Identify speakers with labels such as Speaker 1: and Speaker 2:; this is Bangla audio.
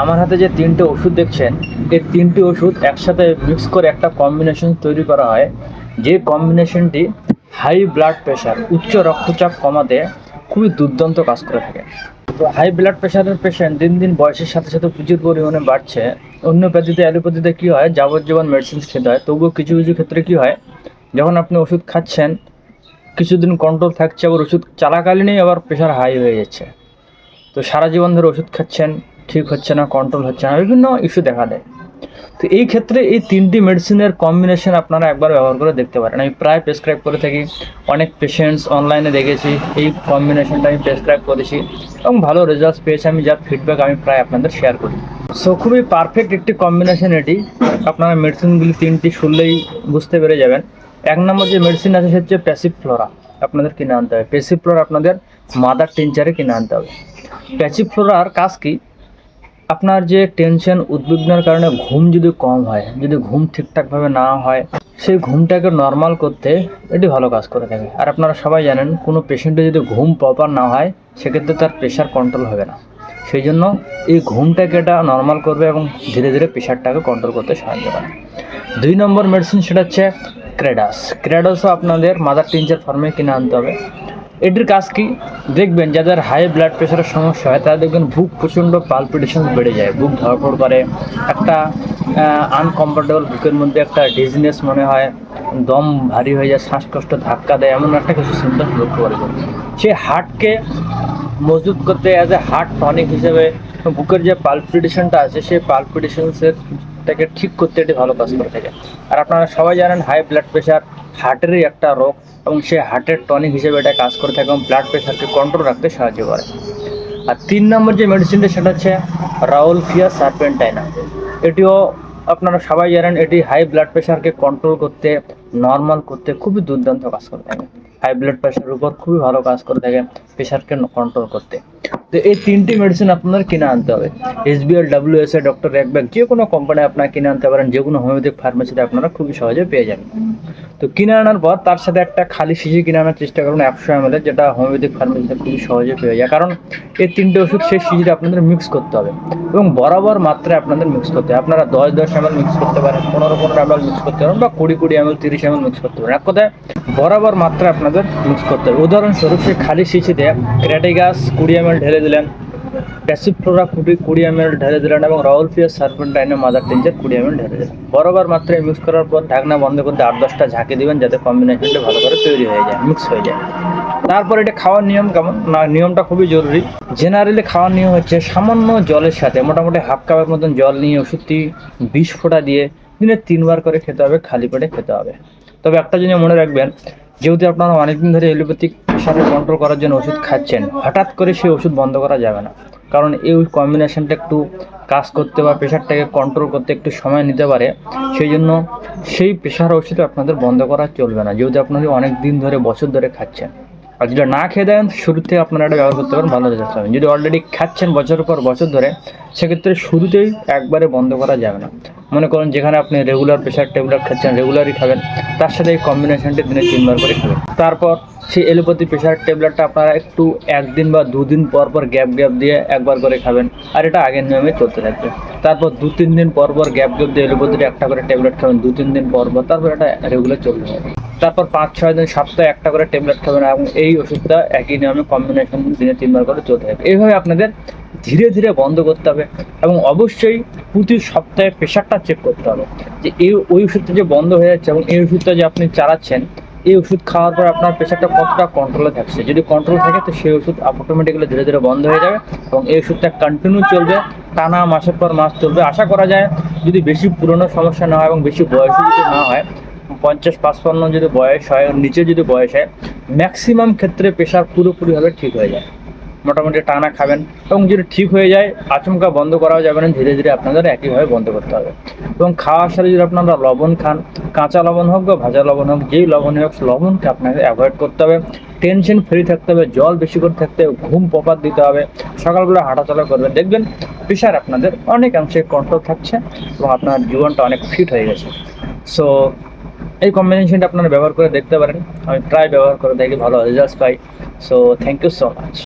Speaker 1: আমার হাতে যে তিনটে ওষুধ দেখছেন, এই তিনটি ওষুধ একসাথে মিক্স করে একটা কম্বিনেশন তৈরি করা হয়, যে কম্বিনেশনটি হাই ব্লাড প্রেশার, উচ্চ রক্তচাপ কমাতে খুবই দুর্দান্ত কাজ করে থাকে। তো হাই ব্লাড প্রেশারের পেশেন্ট দিন দিন বয়সের সাথে সাথে প্রচুর পরিমাণে বাড়ছে। হোমিওপ্যাথিতে, অ্যালোপ্যাথিতে কী হয়, যাবজ্জীবন মেডিসিন খেতে হয়, তবুও কিছু কিছু ক্ষেত্রে কী হয়, যখন আপনি ওষুধ খাচ্ছেন কিছুদিন কন্ট্রোল থাকছে, আবার ওষুধ চলাকালীনই আবার প্রেশার হাই হয়ে যাচ্ছে। তো সারা জীবন ধরে ওষুধ খাচ্ছেন, ঠিক হচ্ছে না, কন্ট্রোল হচ্ছে না, বিভিন্ন ইস্যু দেখা দেয়। তো এই ক্ষেত্রে এই তিনটি মেডিসিনের কম্বিনেশন আপনারা একবার ব্যবহার করে দেখতে পারেন। আমি প্রায় প্রেসক্রাইব করে থাকি, অনেক পেশেন্টস অনলাইনে দেখেছি এই কম্বিনেশনটা আমি প্রেসক্রাইব করেছি এবং ভালো রেজাল্টস পেয়েছি। আমি যার ফিডব্যাক আমি প্রায় আপনাদের শেয়ার করি। সো খুবই পারফেক্ট একটি কম্বিনেশন এটি। আপনারা মেডিসিনগুলি তিনটি শুনলেই বুঝতে পেরে যাবেন। এক নম্বর যে মেডিসিন আছে সেটা হচ্ছে প্যাসিফ্লোরা। আপনাদের কিনে আনতে হবে প্যাসিফ্লোরা, আপনাদের মাদার টিনচারে কিনে আনতে হবে। প্যাসিফ্লোরার কাজ কি? আপনার যে টেনশন, উদ্বিগ্নের কারণে ঘুম যদি কম হয়, যদি ঘুম ঠিকঠাকভাবে না হয়, সেই ঘুমটাকে নর্মাল করতে এটি ভালো কাজ করে থাকে। আর আপনারা সবাই জানেন, কোনো পেশেন্টের যদি ঘুম প্রপার না হয় সেক্ষেত্রে তার প্রেশার কন্ট্রোল হবে না। সেই জন্য এই ঘুমটাকে এটা নর্মাল করবে এবং ধীরে ধীরে প্রেশারটাকে কন্ট্রোল করতে সাহায্য করে। 2 নম্বর মেডিসিন সেটা হচ্ছে ক্রেডাস। ক্রেডাসও আপনাদের মাদার টিনচার ফার্মে কিনে আনতে হবে। এটির কাজ কি? দেখবেন যাদের হাই ব্লাড প্রেশারের সমস্যা হয় তারা দেখবেন বুক প্রচণ্ড পালপিটেশন বেড়ে যায়, বুক ধড়ফড় করে, একটা আনকমফোর্টেবল, বুকের মধ্যে একটা ডিজিনেস মনে হয়, দম ভারী হয়ে যায়, শ্বাসকষ্ট ধাক্কা দেয়, এমন একটা কিছু সিমটমস লক্ষ্য করে। সেই হার্টকে মজবুত করতে অ্যাজ এ হার্ট টনিক হিসেবে বুকের যে পালপিটেশনটা আছে সেই পালপিটেশনসটাকে ঠিক করতে এটি ভালো কাজ করে থাকে। আর আপনারা সবাই জানেন হাই ব্লাড প্রেশার হার্টেরই একটা রোগ এবং সেই হার্টের টনিক হিসেবে এটা কাজ করে থাকে এবং ব্লাড প্রেশারকে কন্ট্রোল রাখতে সাহায্য করে। আর 3 নম্বর যে মেডিসিনটা সেটা হচ্ছে রাউলফিয়া সার্পেন্টাইনা। এটিও আপনারা সবাই জানেন, এটি হাই ব্লাড প্রেশারকে কন্ট্রোল করতে, নর্মাল করতে খুবই দুর্দান্ত কাজ করে থাকে। হাই ব্লাড প্রেশারের উপর খুবই ভালো কাজ করে থাকে প্রেশারকে কন্ট্রোল করতে। তো এই তিনটি মেডিসিন আপনাদের কিনে আনতে হবে। SBL, WSA, ডক্টর র্যাকব্যাক, যে কোনো কোম্পানি আপনারা কিনে আনতে পারেন, যে কোনো হোমিওপ্যাথিক ফার্মেসিতে আপনারা খুবই সহজে পেয়ে যাবেন। তো কিনে আনার পর তার সাথে একটা খালি শিশি কিনে আনার চেষ্টা করুন 100 ml, যেটা হোমিওপ্যাথিক ফার্মেসিতে খুবই সহজে পেয়ে যায়। কারণ এই তিনটে ওষুধ সেই শিশিতে আপনাদের মিক্স করতে হবে এবং বরাবর মাত্রায় আপনাদের মিক্স করতে হবে। আপনারা 10 ml মিক্স করতে পারেন, 15 ml মিক্স করতে পারেন, বা 20 ml, 30 ml মিক্স করতে পারেন। এক কথায় বরাবর মাত্রায় আপনাদের মিক্স করতে হবে। উদাহরণস্বরূপ সেই খালি শিশিতে ক্র্যাটিগাস 20 ml ঢেলে দিলেন, প্যাসিফ্লোরা 20 ml ঢেলে দিলেন এবং রাউলফিয়া সার্পেন্টাইনা মাদার টিনচার 20 ml ঢেলে দিলেন। বরাবর মাত্রায় মিক্স করার পর ঢাকনা বন্ধ করতে 8-10টা ঝাঁকি দিবেন, যাতে কম্বিনেশনটা ভালো করে তৈরি হয়ে যায়, মিক্স হয়ে যায়। তারপর এটা খাওয়ার নিয়ম কেমন না, নিয়মটা খুবই জরুরি। জেনারেলি খাওয়ার নিয়ম হচ্ছে সামান্য জলের সাথে, মোটামুটি হাফ কাপের মতন জল নিয়ে ওষুধটি 20 ফোঁটা দিয়ে দিনে 3 বার করে খেতে হবে, খালি পেটে খেতে হবে। তবে একটা জিনিস মনে রাখবেন, যেহেতু আপনারা অনেকদিন ধরে এলোপ্যাথিক প্রেশারে কন্ট্রোল করার জন্য ওষুধ খাচ্ছেন, হঠাৎ করে সেই ওষুধ বন্ধ করা যাবে না। কারণ এই কম্বিনেশনটা একটু কাজ করতে বা প্রেশারটাকে কন্ট্রোল করতে একটু সময় নিতে পারে। সেই জন্য সেই প্রেশার ওষুধ আপনাদের বন্ধ করা চলবে না, যেহেতু আপনারা অনেক দিন ধরে, বছর ধরে খাচ্ছেন। আর যদি না খেয়ে দেন, শুরু থেকে আপনারা এটা ব্যবহার করতে পারেন, ভালো রেজাল্ট পাবেন। যদি অলরেডি খাচ্ছেন বছরের পর বছর ধরে, সেক্ষেত্রে শুরুতেই একবারে বন্ধ করা যাবে না। মনে করুন যেখানে আপনি রেগুলার প্রেশার ট্যাবলেট খাচ্ছেন, রেগুলারই খাবেন, তার সাথে এই কম্বিনেশনটি দিনে 3 বার করে খাবেন। তারপর সেই এলোপ্যাথি প্রেশার ট্যাবলেটটা আপনারা একটু 1 দিন বা 2 দিন পর পর গ্যাপ দিয়ে একবার করে খাবেন, আর এটা আগের নিয়মে চলতে থাকবে। তারপর 2-3 দিন পর পর গ্যাপ দিয়ে এলোপ্যাথির একটা করে ট্যাবলেট খাবেন 2-3 দিন পর পর, তারপর এটা রেগুলার চলতে থাকবে। তারপর 5-6 দিন সপ্তাহে একটা করে ট্যাবলেট খাবেন এবং এই ওষুধটা একই নিয়মে কম্বিনেশন দিনে 3 বার করে চলতে থাকবে। এইভাবে আপনাদের ধীরে ধীরে বন্ধ করতে হবে এবং অবশ্যই প্রতি সপ্তাহে প্রেশারটা চেক করতে হবে যে ওই ওষুধটা যে বন্ধ হয়ে যাচ্ছে এবং এই ওষুধটা যে আপনি চালাচ্ছেন, এই ওষুধ খাওয়ার পর আপনার প্রেশারটা কতটা কন্ট্রোলে থাকছে। যদি কন্ট্রোল থাকে তো সেই ওষুধ অটোমেটিক্যালি ধীরে ধীরে বন্ধ হয়ে যাবে এবং এই ওষুধটা কন্টিনিউ চলবে, টানা মাসের পর মাস চলবে। আশা করা যায় যদি বেশি পুরনো সমস্যা না হয় এবং বেশি বয়সী যদি না হয়, 50-55 যদি বয়স হয়, নিচে যদি বয়স হয়, ম্যাক্সিমাম ক্ষেত্রে প্রেশার পুরোপুরিভাবে ঠিক হয়ে যায়। মোটামুটি টানা খাবেন এবং যদি ঠিক হয়ে যায় আচমকা বন্ধ করাও যাবে না, ধীরে ধীরে আপনাদের একইভাবে বন্ধ করতে হবে। এবং খাওয়ার সাথে যদি আপনারা লবণ খান, কাঁচা লবণ হোক বা ভাজা লবণ হোক, যেই লবণই হোক, লবণকে আপনাকে অ্যাভয়েড করতে হবে। টেনশন ফ্রি থাকতে হবে, জল বেশি করে থাকতে হবে, ঘুম প্রপার দিতে হবে, সকালবেলা হাঁটাচলা করবেন, দেখবেন প্রেশার আপনাদের অনেকাংশে কন্ট্রোল থাকছে এবং আপনার জীবনটা অনেক ফিট হয়ে গেছে। সো এই কম্বিনেশনটা আপনারা ব্যবহার করে দেখতে পারেন। আমি প্রায় ব্যবহার করে দেখি, ভালো রেজাল্টস পাই। So thank you so much.